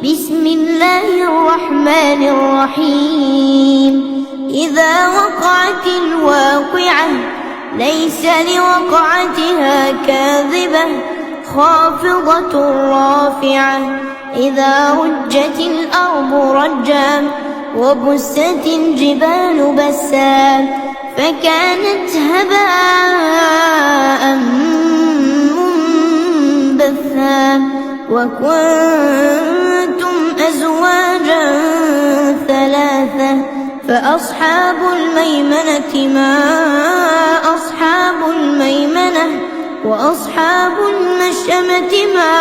بسم الله الرحمن الرحيم. إذا وقعت الواقعة ليس لوقعتها كاذبة خافضة رافعة. إذا رجت الأرض رجا وبست الجبال بسا فكانت هباء منبثا. وكنتم أزواجا ثلاثة فأصحاب الميمنة ما أصحاب الميمنة وأصحاب المشأمة ما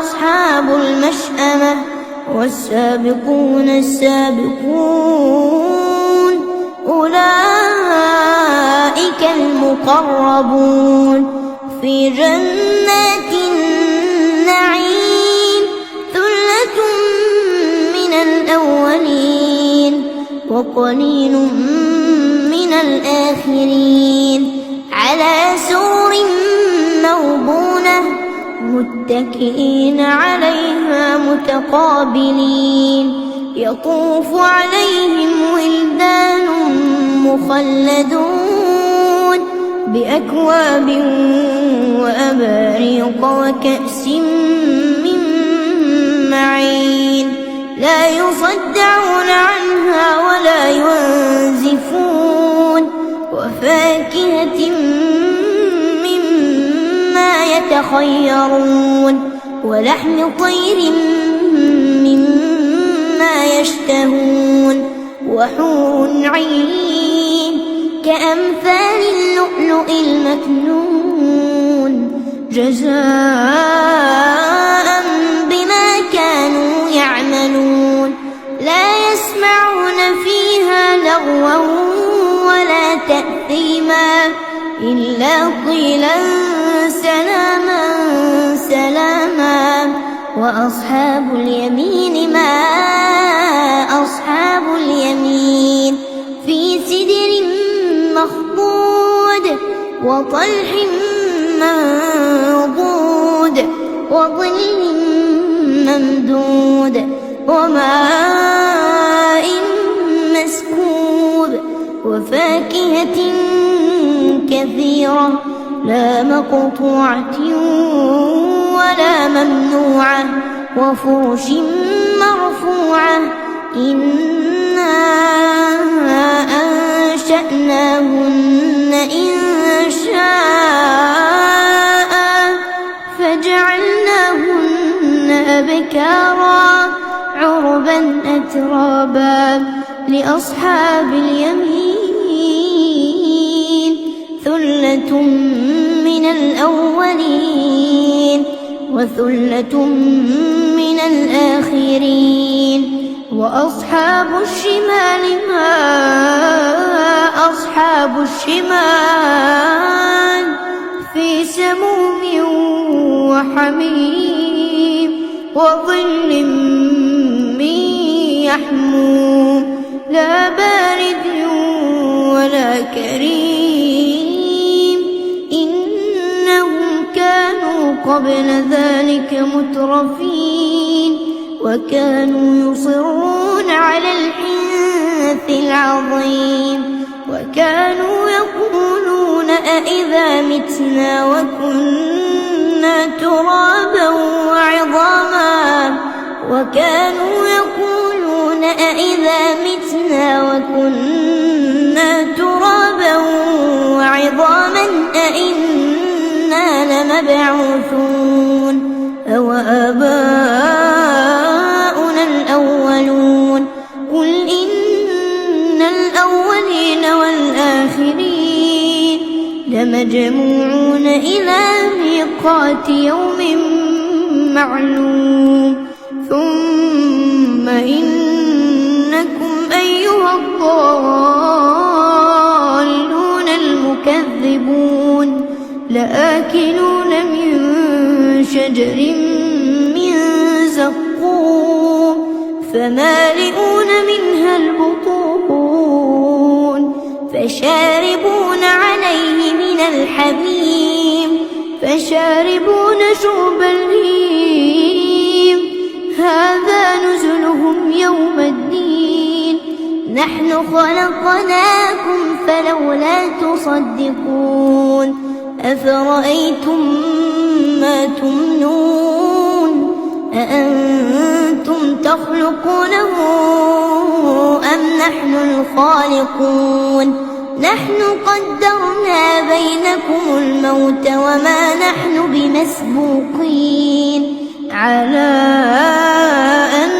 أصحاب المشأمة. والسابقون السابقون أولئك المقربون في جنات النعيم. ثلة من الأولين وقليل من الآخرين. على سرر موضونة متكئين عليها متقابلين. يطوف عليهم ولدان مخلدون بأكواب وأباريق وكأس من معين. لا يصدعون عنها ولا ينزفون. وفاكهة مما يتخيرون ولحم طير مما يشتهون. وحور عين كأمثال اللؤلؤ المكنون جزاء بما كانوا يعملون. لا يسمعون فيها لغوا ولا تأثيما إلا قيلا سلاما سلاما. وأصحاب اليمين ما أصحاب اليمين. في سدر مخضود وطلح منضود وظل ممدود وماء مسكوب. وفاكهة كثيرة لا مقطوعة ولا ممنوعة. وفرش مرفوعة. إنا أنشأناهن إنشاء فجعلناهن أبكارا عربا أترابا. لأصحاب اليمين ثلة من الأولين وثلة من الآخرين. وأصحاب الشمال ما أصحاب الشمال. في سموم وحميم وظل من يحموم لا بارد ولا كريم. إنهم كانوا قبل ذلك مترفين وكانوا يصرون على الحنث العظيم. وكانوا يقولون أإذا متنا وكنا ترابا وعظاما. وكانوا يقولون أإذا متنا وكنا ترابا وعظاما أإنا لمبعوثون أو آباؤنا الأولون. قل إن الأولين والآخرين لمجموعون إلى ميقات يوم معلوم. ثم إنكم أيها الضالون المكذبون لآكلون من شجر من زقوم فمالئون منها البطون فشاربون عليه من الحميم فشاربون شرب الهيم يوم الدين نحن خلقناكم فلولا تصدقون أفرأيتم ما تمنون أأنتم تخلقونه أم نحن الخالقون نحن قدرنا بينكم الموت وما نحن بمسبوقين على أن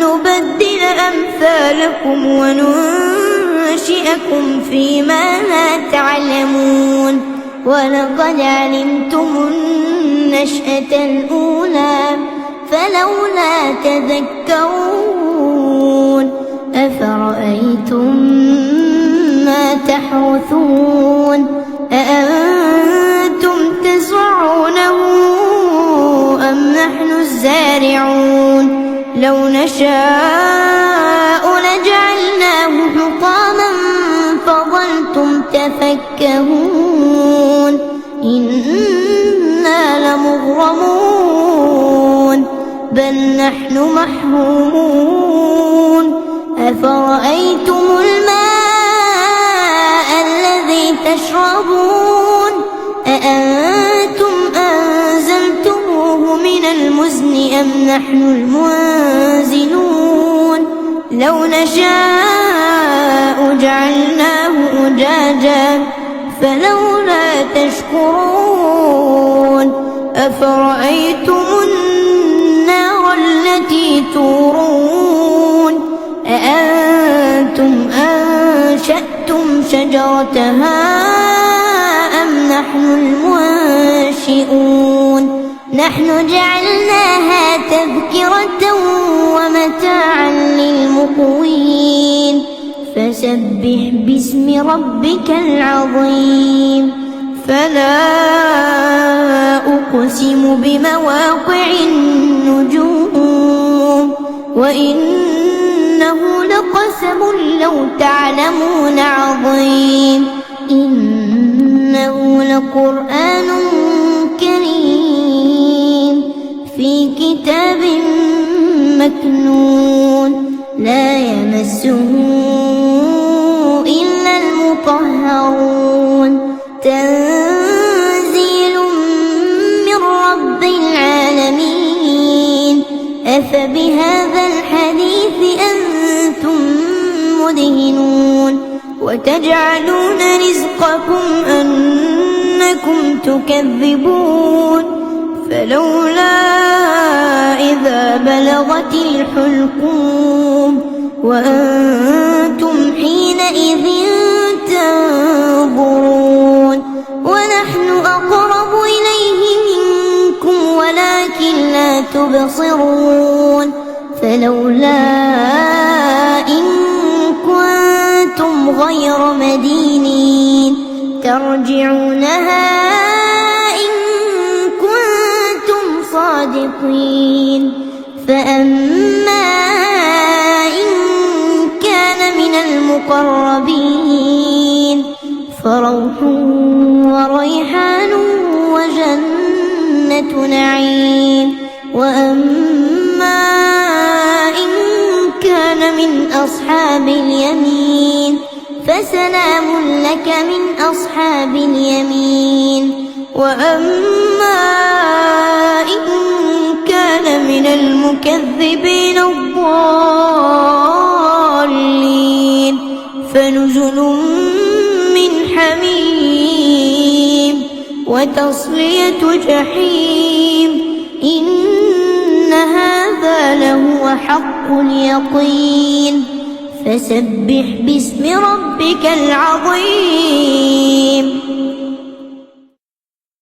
نبدل أمثالكم وننشئكم فيما لا تعلمون ولقد علمتم النشأة الأولى فلولا تذكرون أفرأيتم ما تحرثون أأنتم تزرعونه أم نحن الزارعون لو نشاء لجعلناه حطاما فظلتم تفكهون إنا لمغرمون بل نحن محرومون أفرأيتم الماء الذي تشربون أأنتم أنزلتموه من المزن أم نحن المنزلون لو نشاء جعلناه أجاجا فلولا تشكرون أفرأيتم النار التي تورون أأنتم أنشأتم شجرتها أم نحن المنشئون نحن جعلناها تذكرة ومتاعا للمقوين فسبح باسم ربك العظيم فلا أقسم بمواقع النجوم وإنه لقسم لو تعلمون عظيم إنه لقرآن كريم في كتاب مكنون لا يمسه إلا المطهرون تنزيل من رب العالمين أفبهذا الحديث أنتم مدهنون وتجعلون رزقكم أنكم تكذبون فلولا إذا بلغت الحلقوم وأنتم حينئذ تنظرون ونحن أقرب إليه منكم ولكن لا تبصرون فلولا إن كنتم غير مدينين ترجعونها إن كنتم صادقين فأما إن كان من المقربين فروح وريحان وجنة نعيم وأما إن كان من أصحاب اليمين فسلام لك من أصحاب اليمين وأما إن كان من المكذبين الضالين فنزل من حميم وتصلية جحيم إن هذا لهو حق اليقين فسبح باسم ربك العظيم